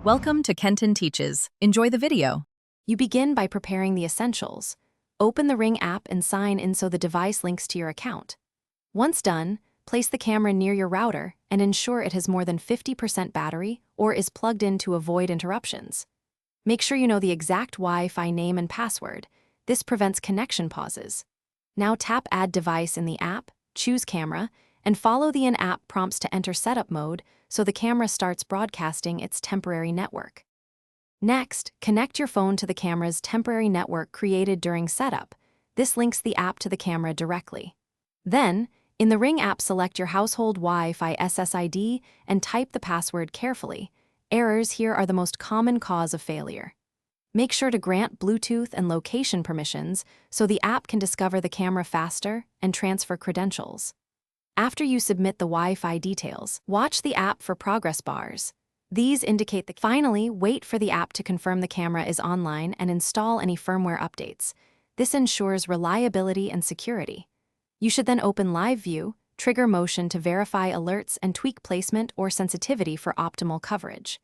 Welcome to Kenton Teaches. Enjoy the video. You begin by preparing the essentials. Open the Ring app and sign in so the device links to your account. Once done, place the camera near your router and ensure it has more than 50% battery or is plugged in to avoid interruptions. Make sure you know the exact Wi-Fi name and password. This prevents connection pauses. Now tap Add Device in the app, choose Camera, and follow the in-app prompts to enter setup mode so the camera starts broadcasting its temporary network. Next, connect your phone to the camera's temporary network created during setup. This links the app to the camera directly. Then, in the Ring app, select your household Wi-Fi SSID and type the password carefully. Errors here are the most common cause of failure. Make sure to grant Bluetooth and location permissions so the app can discover the camera faster and transfer credentials. After you submit the Wi-Fi details, watch the app for progress bars. These indicate that. Finally, wait for the app to confirm the camera is online and install any firmware updates. This ensures reliability and security. You should then open Live View, trigger motion to verify alerts, and tweak placement or sensitivity for optimal coverage.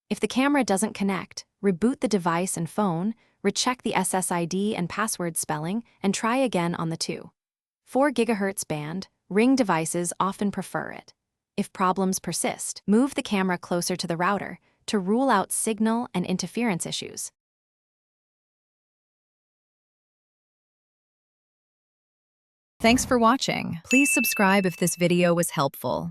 If the camera doesn't connect, reboot the device and phone, recheck the SSID and password spelling, and try again on the 2.4 GHz band. Ring devices often prefer it. If problems persist, move the camera closer to the router to rule out signal and interference issues. Thanks for watching. Please subscribe if this video was helpful.